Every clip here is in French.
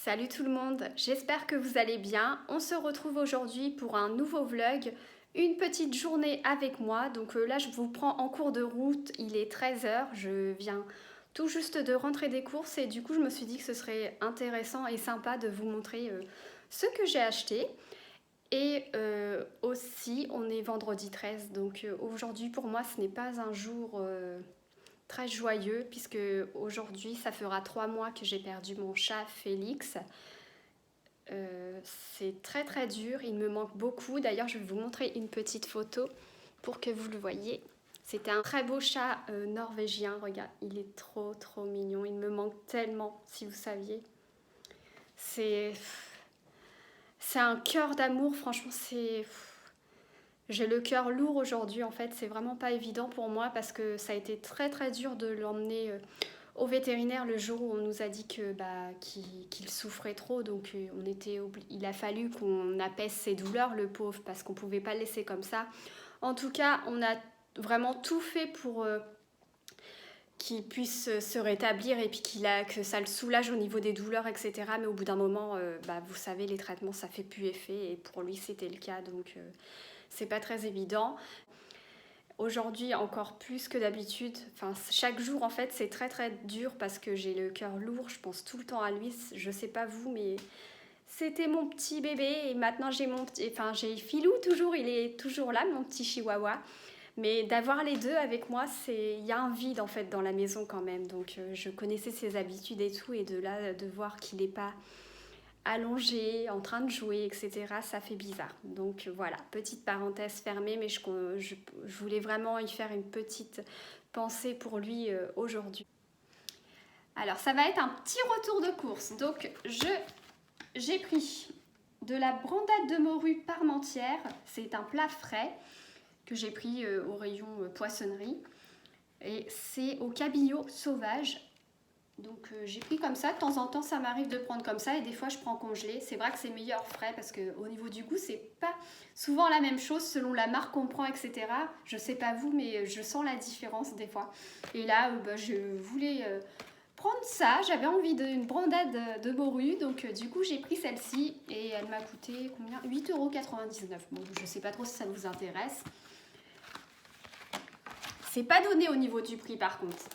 Salut tout le monde, j'espère que vous allez bien. On se retrouve aujourd'hui pour un nouveau vlog, une petite journée avec moi. Donc là je vous prends en cours de route, il est 13 h, je viens tout juste de rentrer des courses et du coup je me suis dit que ce serait intéressant et sympa de vous montrer ce que j'ai acheté. Et aussi on est vendredi 13, donc aujourd'hui pour moi ce n'est pas un jour très joyeux puisque aujourd'hui ça fera 3 mois que j'ai perdu mon chat Félix. C'est très très dur, il me manque beaucoup. D'ailleurs je vais vous montrer une petite photo pour que vous le voyez. C'était un très beau chat norvégien, regarde, il est trop trop mignon, il me manque tellement si vous saviez. C'est un cœur d'amour, franchement c'est... J'ai le cœur lourd aujourd'hui en fait, c'est vraiment pas évident pour moi parce que ça a été très très dur de l'emmener au vétérinaire le jour où on nous a dit que qu'il souffrait trop, donc il a fallu qu'on apaise ses douleurs, le pauvre, parce qu'on pouvait pas le laisser comme ça. En tout cas, on a vraiment tout fait pour qu'il puisse se rétablir et puis que ça le soulage au niveau des douleurs, etc. Mais au bout d'un moment, vous savez, les traitements, ça fait plus effet et pour lui, c'était le cas, donc c'est pas très évident. Aujourd'hui encore plus que d'habitude, enfin chaque jour en fait c'est très très dur parce que j'ai le cœur lourd, je pense tout le temps à lui, je sais pas vous mais c'était mon petit bébé et maintenant j'ai Filou toujours, il est toujours là mon petit chihuahua. Mais d'avoir les deux avec moi, il y a un vide en fait dans la maison quand même, donc je connaissais ses habitudes et tout et de voir qu'il n'est pas allongé, en train de jouer, etc. Ça fait bizarre. Donc voilà, petite parenthèse fermée, mais je voulais vraiment y faire une petite pensée pour lui aujourd'hui. Alors ça va être un petit retour de course. Donc j'ai pris de la brandade de morue parmentière. C'est un plat frais que j'ai pris au rayon poissonnerie. Et c'est au cabillaud sauvage. Donc j'ai pris comme ça, de temps en temps ça m'arrive de prendre comme ça et des fois je prends congelé. C'est vrai que c'est meilleur frais parce qu'au niveau du goût c'est pas souvent la même chose selon la marque qu'on prend, etc. Je sais pas vous mais je sens la différence des fois. Et là je voulais prendre ça, j'avais envie d'une brandade de morue donc du coup j'ai pris celle-ci et elle m'a coûté combien, 8,99 €. Bon je sais pas trop si ça vous intéresse. C'est pas donné au niveau du prix par contre.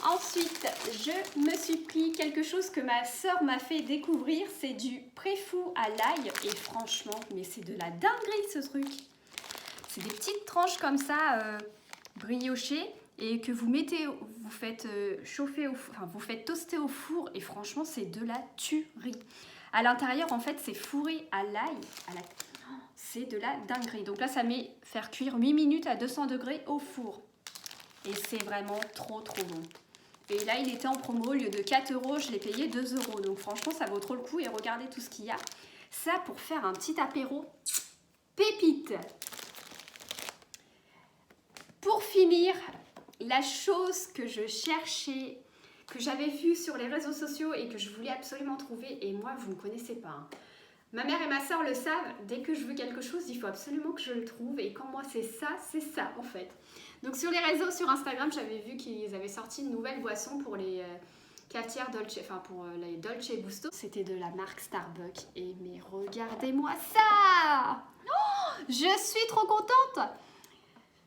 Ensuite, je me suis pris quelque chose que ma soeur m'a fait découvrir. C'est du préfou à l'ail. Et franchement, mais c'est de la dinguerie ce truc. C'est des petites tranches comme ça, briochées. Et que vous faites chauffer, vous faites toaster au four. Et franchement, c'est de la tuerie. À l'intérieur, en fait, c'est fourré à l'ail. C'est de la dinguerie. Donc là, ça met faire cuire 8 minutes à 200 degrés au four. Et c'est vraiment trop trop bon. Et là, il était en promo, au lieu de 4 €, je l'ai payé 2 €. Donc franchement, ça vaut trop le coup. Et regardez tout ce qu'il y a. Ça, pour faire un petit apéro, pépite. Pour finir, la chose que je cherchais, que j'avais vue sur les réseaux sociaux et que je voulais absolument trouver, et moi, vous ne connaissez pas. Hein. Ma mère et ma soeur le savent, dès que je veux quelque chose, il faut absolument que je le trouve. Et quand moi, c'est ça en fait. Donc sur les réseaux, sur Instagram, j'avais vu qu'ils avaient sorti une nouvelle boisson pour les cafetières Dolce, enfin pour les Dolce Gusto. C'était de la marque Starbucks. Et mais regardez-moi ça! Oh, je suis trop contente!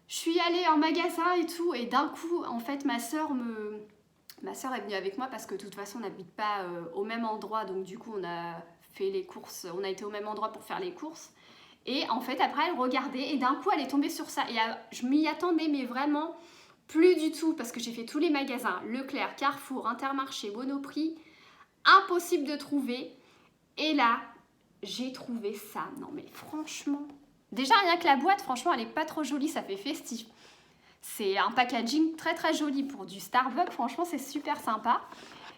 Je suis allée en magasin et tout, et d'un coup, en fait, ma soeur est venue avec moi parce que de toute façon, on n'habite pas au même endroit. Donc du coup, on a fait les courses, on a été au même endroit pour faire les courses. Et en fait, après, elle regardait et d'un coup, elle est tombée sur ça. Et je m'y attendais, mais vraiment plus du tout, parce que j'ai fait tous les magasins, Leclerc, Carrefour, Intermarché, Monoprix, impossible de trouver. Et là, j'ai trouvé ça. Non mais franchement, déjà rien que la boîte, franchement, elle est pas trop jolie, ça fait festif. C'est un packaging très très joli pour du Starbucks, franchement, c'est super sympa.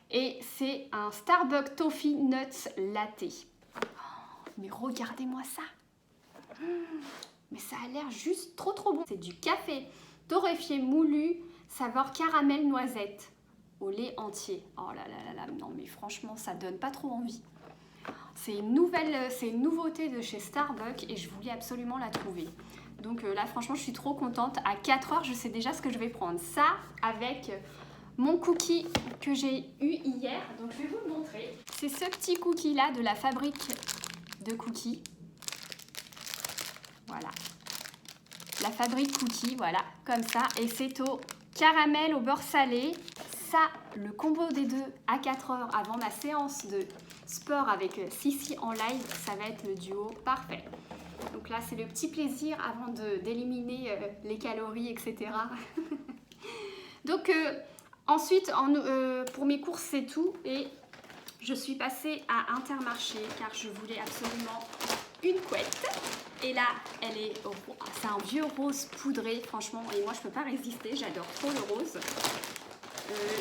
Et c'est un Starbucks Toffee Nuts Latte. Oh, mais regardez-moi ça! Mais ça a l'air juste trop trop bon. C'est du café torréfié moulu, saveur caramel noisette au lait entier. Oh là là là là, non mais franchement ça donne pas trop envie. C'est une nouveauté de chez Starbucks et je voulais absolument la trouver. Donc là franchement je suis trop contente. À 4 h je sais déjà ce que je vais prendre. Ça avec mon cookie que j'ai eu hier. Donc je vais vous le montrer. C'est ce petit cookie là de la fabrique de cookies. Voilà. La fabrique cookie, voilà, comme ça. Et c'est au caramel au beurre salé. Ça, le combo des deux à 4 heures avant ma séance de sport avec Sissi en live, ça va être le duo parfait. Donc là, c'est le petit plaisir avant d'éliminer les calories, etc. Donc ensuite, pour mes courses, c'est tout. Et je suis passée à Intermarché car je voulais absolument une couette. Et là, c'est un vieux rose poudré, franchement. Et moi, je peux pas résister, j'adore trop le rose.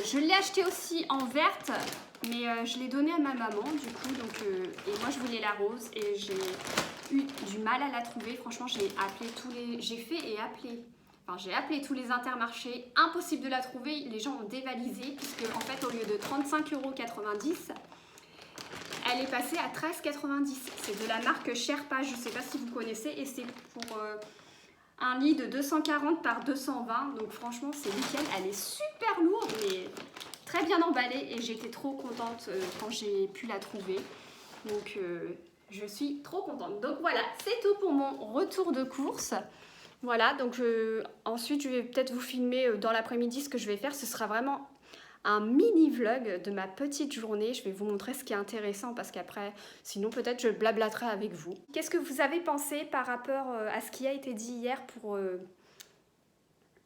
Je l'ai acheté aussi en verte, mais je l'ai donné à ma maman du coup. Donc, et moi, je voulais la rose et j'ai eu du mal à la trouver. Franchement, j'ai appelé tous les Intermarchés, impossible de la trouver. Les gens ont dévalisé puisque en fait, au lieu de 35,90 €, elle est passée à 13,90 €. C'est de la marque Sherpa, je ne sais pas si vous connaissez, et c'est pour un lit de 240 par 220. Donc franchement, c'est nickel. Elle est super lourde, mais très bien emballée. Et j'étais trop contente quand j'ai pu la trouver. Donc je suis trop contente. Donc voilà, c'est tout pour mon retour de course. Voilà, donc ensuite je vais peut-être vous filmer dans l'après-midi ce que je vais faire. Ce sera vraiment un mini vlog de ma petite journée. Je vais vous montrer ce qui est intéressant parce qu'après, sinon peut-être je blablaterai avec vous. Qu'est-ce que vous avez pensé par rapport à ce qui a été dit hier pour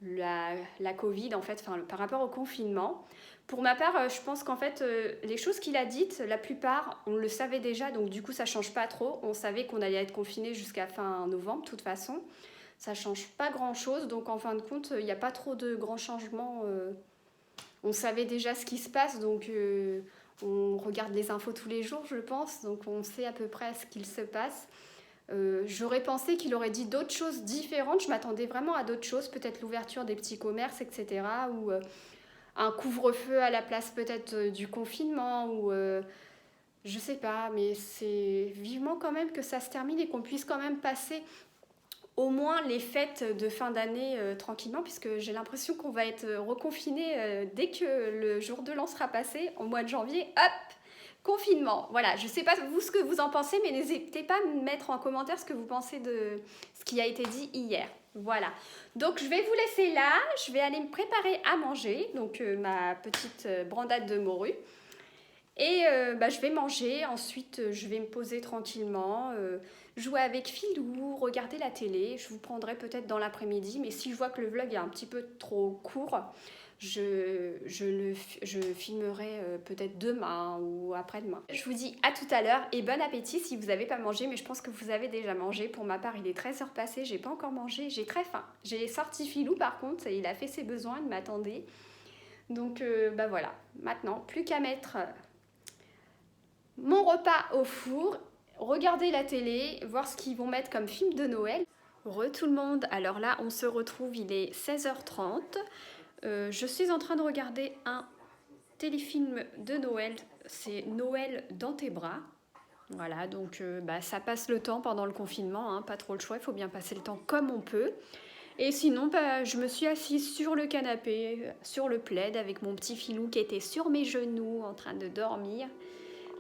la Covid, en fait, enfin, par rapport au confinement? Pour ma part, je pense qu'en fait, les choses qu'il a dites, la plupart, on le savait déjà, donc du coup, ça change pas trop. On savait qu'on allait être confiné jusqu'à fin novembre, de toute façon. Ça change pas grand-chose, donc en fin de compte, il n'y a pas trop de grands changements. On savait déjà ce qui se passe, donc on regarde les infos tous les jours, je pense, donc on sait à peu près ce qu'il se passe. J'aurais pensé qu'il aurait dit d'autres choses différentes, je m'attendais vraiment à d'autres choses, peut-être l'ouverture des petits commerces, etc. Ou un couvre-feu à la place peut-être du confinement, ou je sais pas, mais c'est vivement quand même que ça se termine et qu'on puisse quand même passer au moins les fêtes de fin d'année tranquillement, puisque j'ai l'impression qu'on va être reconfiné dès que le jour de l'an sera passé, au mois de janvier, hop, confinement. Voilà, je sais pas vous ce que vous en pensez, mais n'hésitez pas à me mettre en commentaire ce que vous pensez de ce qui a été dit hier. Voilà, donc je vais vous laisser là, je vais aller me préparer à manger, donc ma petite brandade de morue. Et je vais manger, ensuite je vais me poser tranquillement, jouer avec Philou, regarder la télé. Je vous prendrai peut-être dans l'après-midi, mais si je vois que le vlog est un petit peu trop court, je filmerai peut-être demain ou après-demain. Je vous dis à tout à l'heure et bon appétit si vous n'avez pas mangé, mais je pense que vous avez déjà mangé. Pour ma part, il est 13 h passé, j'ai pas encore mangé, j'ai très faim. J'ai sorti Philou par contre, et il a fait ses besoins, il m'attendait. Donc voilà, maintenant plus qu'à mettre mon repas au four, regarder la télé, voir ce qu'ils vont mettre comme film de Noël. Tout le monde, alors là on se retrouve, il est 16h30. Je suis en train de regarder un téléfilm de Noël, c'est Noël dans tes bras. Voilà, donc ça passe le temps pendant le confinement, hein, pas trop le choix, il faut bien passer le temps comme on peut. Et sinon, je me suis assise sur le canapé, sur le plaid, avec mon petit Filou qui était sur mes genoux en train de dormir.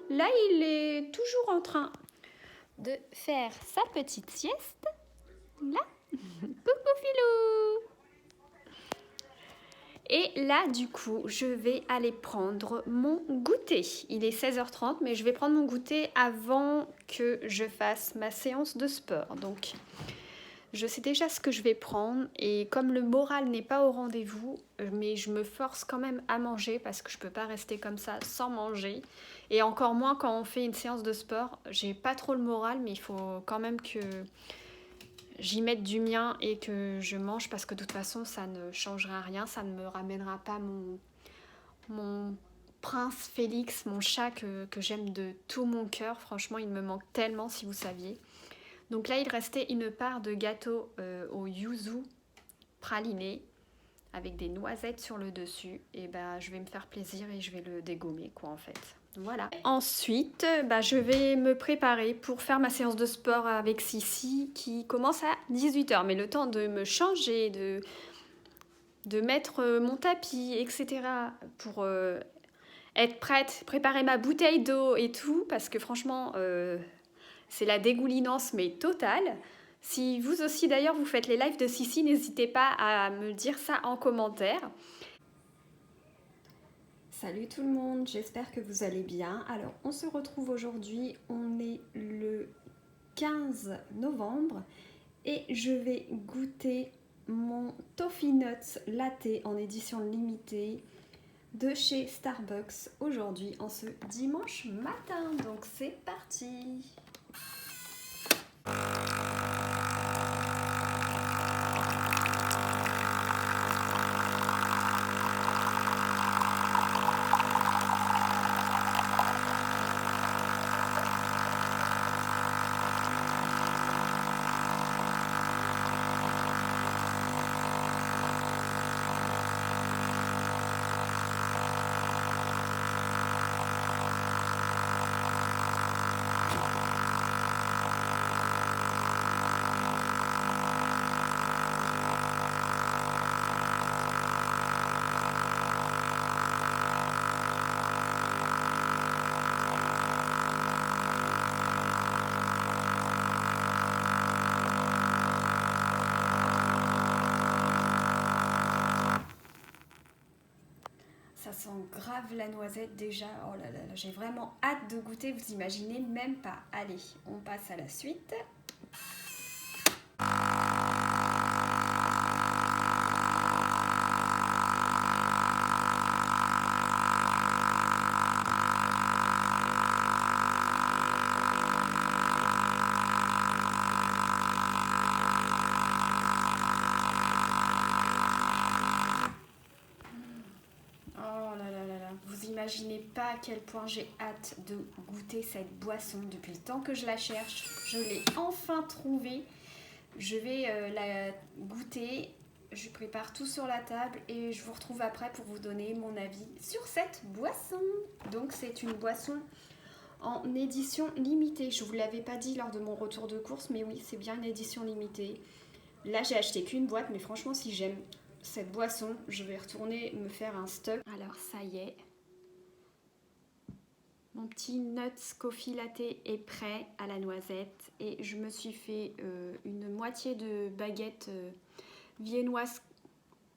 Là, il est toujours en train de faire sa petite sieste. Là, coucou Filou! Et là, du coup, je vais aller prendre mon goûter. Il est 16h30, mais je vais prendre mon goûter avant que je fasse ma séance de sport. Donc, je sais déjà ce que je vais prendre. Et comme le moral n'est pas au rendez-vous, mais je me force quand même à manger parce que je ne peux pas rester comme ça sans manger. Et encore moins quand on fait une séance de sport. J'ai pas trop le moral, mais il faut quand même que j'y mette du mien et que je mange parce que de toute façon ça ne changera rien, ça ne me ramènera pas mon prince Félix, mon chat que j'aime de tout mon cœur. Franchement, il me manque tellement si vous saviez. Donc là, il restait une part de gâteau au yuzu praliné avec des noisettes sur le dessus. Et je vais me faire plaisir et je vais le dégommer quoi en fait. Voilà. Ensuite, je vais me préparer pour faire ma séance de sport avec Sissi qui commence à 18h. Mais le temps de me changer, de mettre mon tapis, etc. pour être prête, préparer ma bouteille d'eau et tout, parce que franchement, c'est la dégoulinance, mais totale. Si vous aussi d'ailleurs vous faites les lives de Sissi, n'hésitez pas à me dire ça en commentaire. Salut tout le monde, j'espère que vous allez bien. Alors on se retrouve aujourd'hui, on est le 15 novembre et je vais goûter mon Toffee Nuts Latte en édition limitée de chez Starbucks aujourd'hui en ce dimanche matin. Donc c'est parti! Ça sent grave la noisette déjà. Oh là là, j'ai vraiment hâte de goûter, vous imaginez même pas. Allez, on passe à la suite. Vous imaginez pas à quel point j'ai hâte de goûter cette boisson. Depuis le temps que je la cherche, je l'ai enfin trouvée. Je vais la goûter. Je prépare tout sur la table et je vous retrouve après pour vous donner mon avis sur cette boisson. Donc c'est une boisson en édition limitée. Je ne vous l'avais pas dit lors de mon retour de course, mais oui, c'est bien une édition limitée. Là, j'ai acheté qu'une boîte, mais franchement, si j'aime cette boisson, je vais retourner me faire un stock. Alors, ça y est. Mon petit Nuts Coffee Latte est prêt à la noisette. Et je me suis fait une moitié de baguette viennoise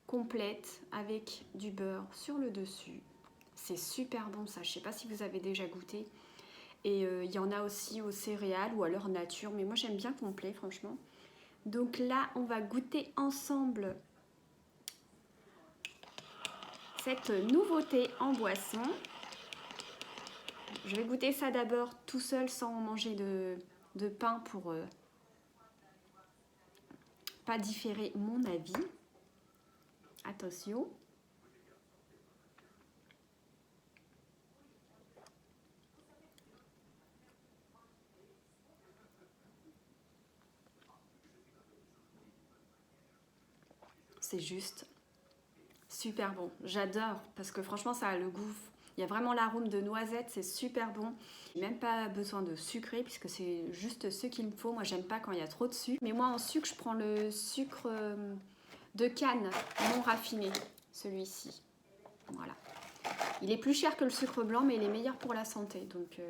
complète avec du beurre sur le dessus. C'est super bon ça, je ne sais pas si vous avez déjà goûté. Et il y en a aussi aux céréales ou à leur nature, mais moi j'aime bien complet franchement. Donc là, on va goûter ensemble cette nouveauté en boisson. Je vais goûter ça d'abord tout seul sans manger de pain pour pas différer mon avis. Attention. C'est juste super bon. J'adore parce que franchement ça a le goût. Il y a vraiment l'arôme de noisette, c'est super bon. Même pas besoin de sucrer puisque c'est juste ce qu'il me faut. Moi j'aime pas quand il y a trop de sucre. Mais moi en sucre je prends le sucre de canne non raffiné, celui-ci. Voilà. Il est plus cher que le sucre blanc mais il est meilleur pour la santé. Donc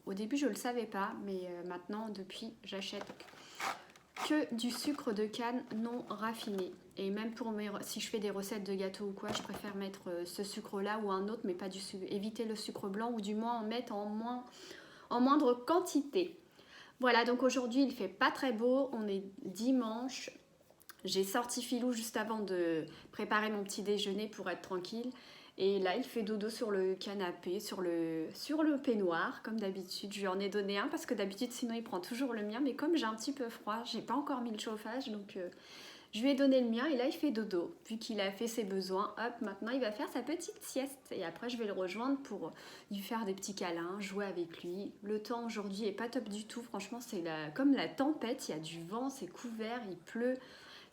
au début je le savais pas mais maintenant depuis j'achète que du sucre de canne non raffiné. Et même pour si je fais des recettes de gâteaux ou quoi, je préfère mettre ce sucre-là ou un autre, mais pas du sucre. Éviter le sucre blanc ou du moins en mettre en moindre quantité. Voilà, donc aujourd'hui il fait pas très beau, on est dimanche. J'ai sorti Filou juste avant de préparer mon petit déjeuner pour être tranquille. Et là, il fait dodo sur le canapé, sur le peignoir, comme d'habitude. Je lui en ai donné un parce que d'habitude, sinon, il prend toujours le mien. Mais comme j'ai un petit peu froid, j'ai pas encore mis le chauffage, donc je lui ai donné le mien. Et là, il fait dodo. Vu qu'il a fait ses besoins, hop, maintenant, il va faire sa petite sieste. Et après, je vais le rejoindre pour lui faire des petits câlins, jouer avec lui. Le temps aujourd'hui est pas top du tout. Franchement, c'est comme la tempête. Il y a du vent, c'est couvert, il pleut.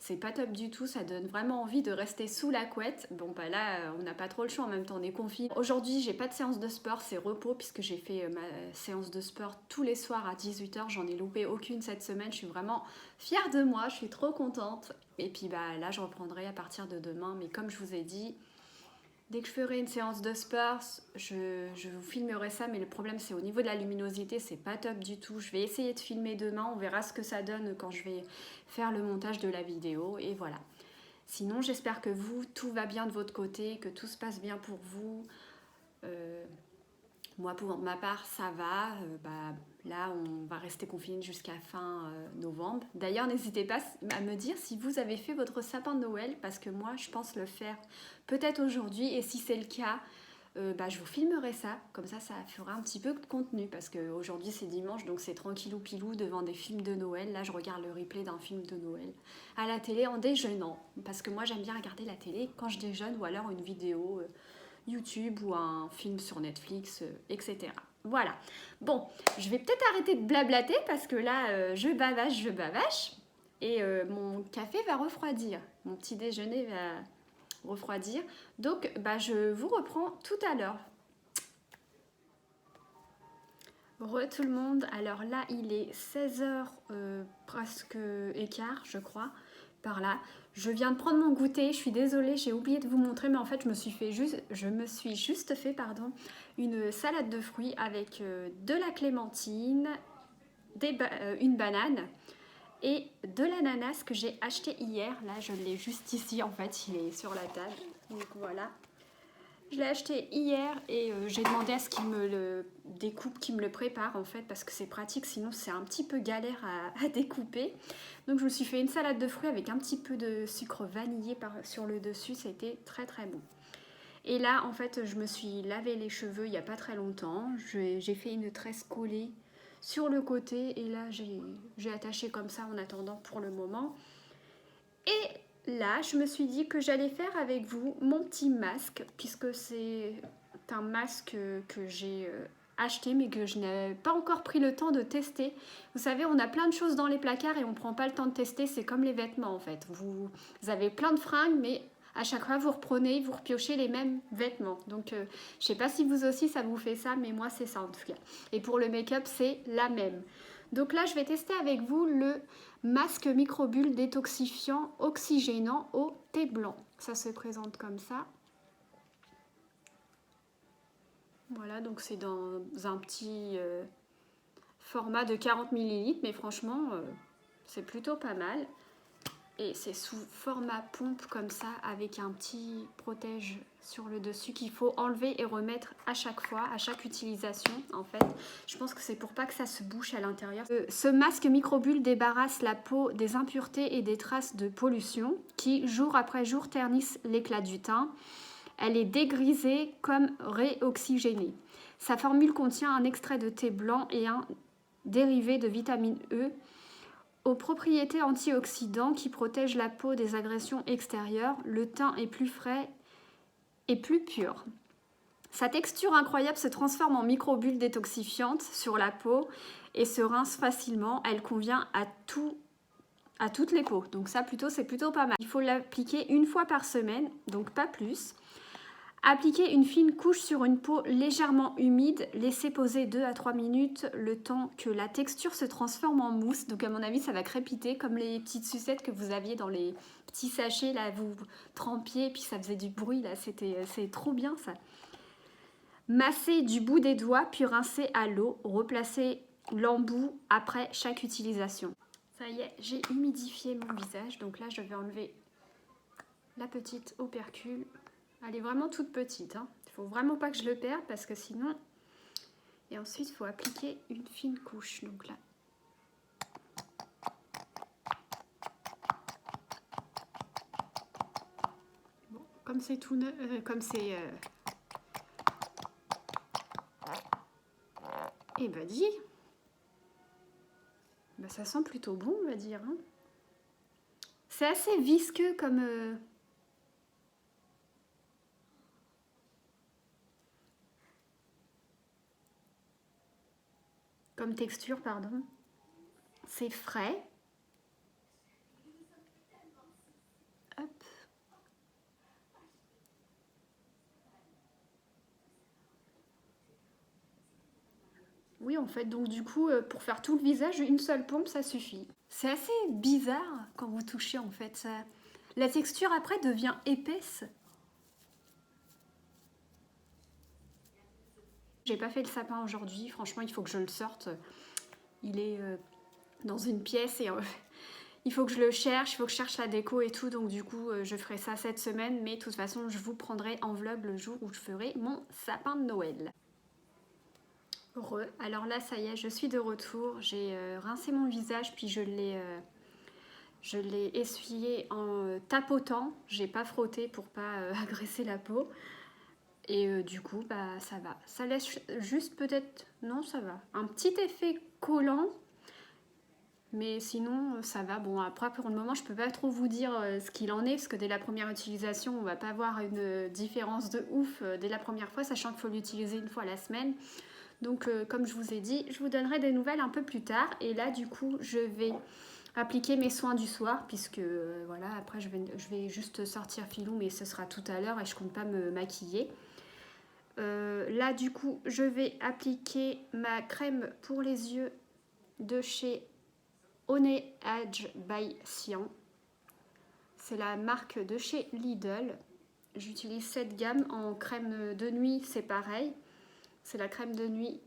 c'est pas top du tout, ça donne vraiment envie de rester sous la couette. Bon bah là on n'a pas trop le choix, en même temps on est confinés. Aujourd'hui j'ai pas de séance de sport, c'est repos puisque j'ai fait ma séance de sport tous les soirs à 18 h, j'en ai loupé aucune cette semaine, je suis vraiment fière de moi, je suis trop contente. Et puis bah là je reprendrai à partir de demain, mais comme je vous ai dit, dès que je ferai une séance de sport, je vous filmerai ça, mais le problème c'est au niveau de la luminosité, c'est pas top du tout. Je vais essayer de filmer demain, on verra ce que ça donne quand je vais faire le montage de la vidéo, et voilà. Sinon, j'espère que vous, tout va bien de votre côté, que tout se passe bien pour vous. Moi, pour ma part, ça va. Là, on va rester confinés jusqu'à fin novembre. D'ailleurs, n'hésitez pas à me dire si vous avez fait votre sapin de Noël, parce que moi, je pense le faire peut-être aujourd'hui. Et si c'est le cas, je vous filmerai ça. Comme ça fera un petit peu de contenu, parce qu'aujourd'hui, c'est dimanche, donc c'est tranquillou pilou devant des films de Noël. Là, je regarde le replay d'un film de Noël à la télé en déjeunant, parce que moi, j'aime bien regarder la télé quand je déjeune, ou alors une vidéo YouTube ou un film sur Netflix, etc. Voilà. Bon, je vais peut-être arrêter de blablater parce que là, je bavache. Et mon café va refroidir. Mon petit déjeuner va refroidir. Donc, je vous reprends tout à l'heure. Re tout le monde. Alors là, il est 16 h presque écart, je crois, par là. Je viens de prendre mon goûter, je suis désolée, j'ai oublié de vous montrer, mais en fait, je me suis juste fait une salade de fruits avec de la clémentine, une banane et de l'ananas que j'ai acheté hier. Là, je l'ai juste ici, en fait, il est sur la table. Donc voilà. Je l'ai acheté hier et j'ai demandé à ce qu'il me le découpe, qu'il me le prépare en fait, parce que c'est pratique, sinon c'est un petit peu galère à découper. Donc je me suis fait une salade de fruits avec un petit peu de sucre vanillé sur le dessus, c'était très très bon. Et là en fait je me suis lavé les cheveux il n'y a pas très longtemps, j'ai fait une tresse collée sur le côté et là j'ai attaché comme ça en attendant pour le moment. Et là, je me suis dit que j'allais faire avec vous mon petit masque, puisque c'est un masque que j'ai acheté, mais que je n'ai pas encore pris le temps de tester. Vous savez, on a plein de choses dans les placards et on ne prend pas le temps de tester, c'est comme les vêtements en fait. Vous avez plein de fringues, mais à chaque fois, vous reprenez, vous repiochez les mêmes vêtements. Donc, je ne sais pas si vous aussi, ça vous fait ça, mais moi, c'est ça en tout cas. Et pour le make-up, c'est la même. Donc là, je vais tester avec vous le masque microbulle détoxifiant oxygénant au thé blanc. Ça se présente comme ça. Voilà, donc c'est dans un petit format de 40 ml, mais franchement, c'est plutôt pas mal. Et c'est sous format pompe comme ça, avec un petit protège sur le dessus qu'il faut enlever et remettre à chaque fois, à chaque utilisation en fait. Je pense que c'est pour pas que ça se bouche à l'intérieur. Ce masque microbulle débarrasse la peau des impuretés et des traces de pollution qui, jour après jour, ternissent l'éclat du teint. Elle est dégrisée comme réoxygénée. Sa formule contient un extrait de thé blanc et un dérivé de vitamine E aux propriétés antioxydants qui protègent la peau des agressions extérieures. Le teint est plus frais et plus pur. Sa texture incroyable se transforme en microbulle détoxifiante sur la peau et se rince facilement. Elle convient à toutes les peaux. Donc ça, c'est plutôt pas mal. Il faut l'appliquer une fois par semaine, donc pas plus. Appliquez une fine couche sur une peau légèrement humide, laissez poser 2 à 3 minutes le temps que la texture se transforme en mousse. Donc à mon avis ça va crépiter comme les petites sucettes que vous aviez dans les petits sachets, là vous trempiez et puis ça faisait du bruit, là c'est trop bien ça. Massez du bout des doigts puis rincez à l'eau, replacez l'embout après chaque utilisation. Ça y est, j'ai humidifié mon visage, donc là je vais enlever la petite opercule. Elle est vraiment toute petite, hein. Il ne faut vraiment pas que je le perde parce que sinon... Et ensuite, il faut appliquer une fine couche. Donc là. Bon, comme c'est tout neuf... Eh ben dis, ça sent plutôt bon, on va dire. Hein. C'est assez visqueux comme texture, pardon. C'est frais. en fait. Donc du coup, pour faire tout le visage, une seule pompe, ça suffit. C'est assez bizarre quand vous touchez en fait. La texture après devient épaisse. J'ai pas fait le sapin aujourd'hui, franchement il faut que je le sorte. Il est dans une pièce et il faut que je le cherche, il faut que je cherche la déco et tout. Donc du coup je ferai ça cette semaine, mais de toute façon je vous prendrai en vlog le jour où je ferai mon sapin de Noël. Alors là ça y est, je suis de retour, j'ai rincé mon visage puis je l'ai essuyé en tapotant, j'ai pas frotté pour pas agresser la peau. Et du coup, bah ça va. Ça laisse juste peut-être... Non, ça va. Un petit effet collant. Mais sinon, ça va. Bon, après, pour le moment, je peux pas trop vous dire ce qu'il en est. Parce que dès la première utilisation, on va pas voir une différence de ouf dès la première fois. Sachant qu'il faut l'utiliser une fois la semaine. Donc, comme je vous ai dit, je vous donnerai des nouvelles un peu plus tard. Et là, du coup, je vais appliquer mes soins du soir. Puisque, voilà, après, je vais juste sortir filou. Mais ce sera tout à l'heure et je compte pas me maquiller. Là du coup je vais appliquer ma crème pour les yeux de chez Honey Edge by Cyan. C'est la marque de chez Lidl. J'utilise cette gamme. En crème de nuit c'est pareil, c'est la crème de nuit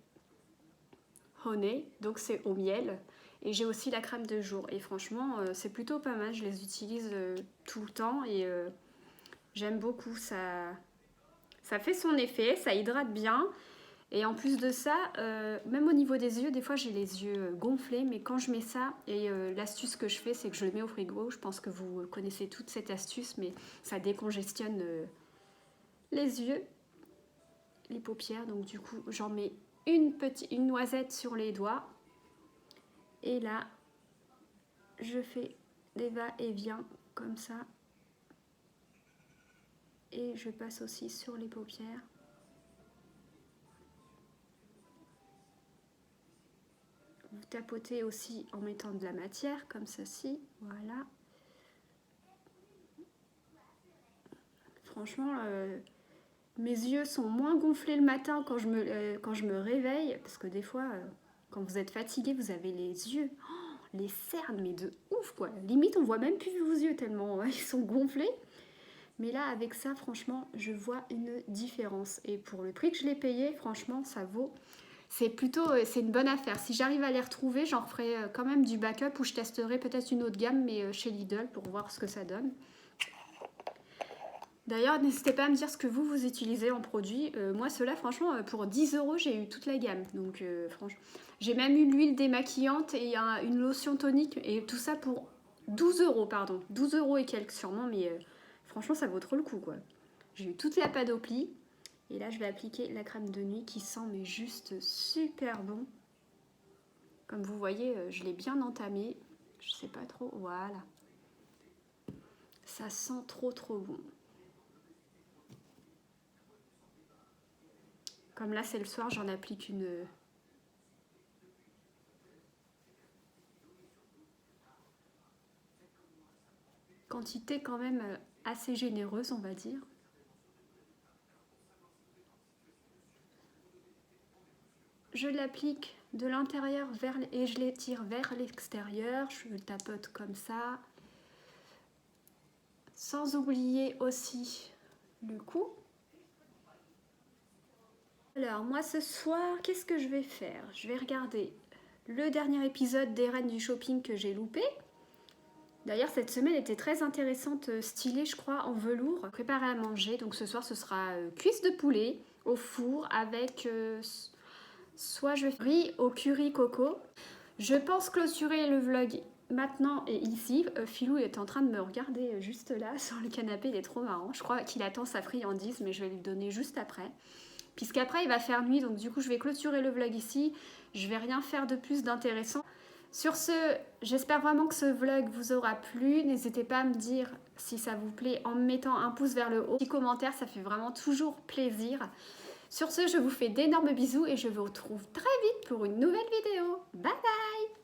Honey, donc c'est au miel, et j'ai aussi la crème de jour et franchement c'est plutôt pas mal. Je les utilise tout le temps et j'aime beaucoup. Ça fait son effet, ça hydrate bien. Et en plus de ça, même au niveau des yeux, des fois j'ai les yeux gonflés, mais quand je mets ça, et l'astuce que je fais, c'est que je le mets au frigo. Je pense que vous connaissez toute cette astuce, mais ça décongestionne les yeux, les paupières. Donc du coup, j'en mets une noisette sur les doigts. Et là, je fais des va-et-vient comme ça. Et je passe aussi sur les paupières. Vous tapotez aussi en mettant de la matière comme ceci, voilà. Franchement, mes yeux sont moins gonflés le matin quand je me réveille, parce que des fois, quand vous êtes fatigué, vous avez les yeux, les cernes, mais de ouf quoi. Limite, on voit même plus vos yeux tellement ils sont gonflés. Mais là, avec ça, franchement, je vois une différence. Et pour le prix que je l'ai payé, franchement, ça vaut... C'est une bonne affaire. Si j'arrive à les retrouver, j'en referai quand même du backup ou je testerai peut-être une autre gamme, mais chez Lidl pour voir ce que ça donne. D'ailleurs, n'hésitez pas à me dire ce que vous utilisez en produit. Moi, ceux-là, franchement, pour 10 € j'ai eu toute la gamme. Donc, franchement, j'ai même eu l'huile démaquillante et une lotion tonique. Et tout ça pour 12 €, pardon. 12 € et quelques sûrement, mais franchement, ça vaut trop le coup, quoi. J'ai eu toute la panoplie. Et là, je vais appliquer la crème de nuit qui sent mais juste super bon. Comme vous voyez, je l'ai bien entamée. Je sais pas trop, voilà. Ça sent trop bon. Comme là, c'est le soir, j'en applique une... quantité quand même assez généreuse, on va dire. Je l'applique de l'intérieur et je l'étire vers l'extérieur. Je le tapote comme ça. Sans oublier aussi le cou. Alors moi ce soir, qu'est-ce que je vais faire? Je vais regarder le dernier épisode des Reines du Shopping que j'ai loupé. D'ailleurs cette semaine était très intéressante, stylée je crois, en velours. Préparée à manger, donc ce soir ce sera cuisse de poulet au four avec... soit je fais riz au curry coco. Je pense clôturer le vlog maintenant et ici. Philou est en train de me regarder juste là sur le canapé, il est trop marrant. Je crois qu'il attend sa friandise, mais je vais lui donner juste après. Puisqu'après il va faire nuit, donc du coup je vais clôturer le vlog ici. Je vais rien faire de plus d'intéressant. Sur ce, j'espère vraiment que ce vlog vous aura plu. N'hésitez pas à me dire si ça vous plaît en me mettant un pouce vers le haut. Petit commentaire, ça fait vraiment toujours plaisir. Sur ce, je vous fais d'énormes bisous et je vous retrouve très vite pour une nouvelle vidéo. Bye bye!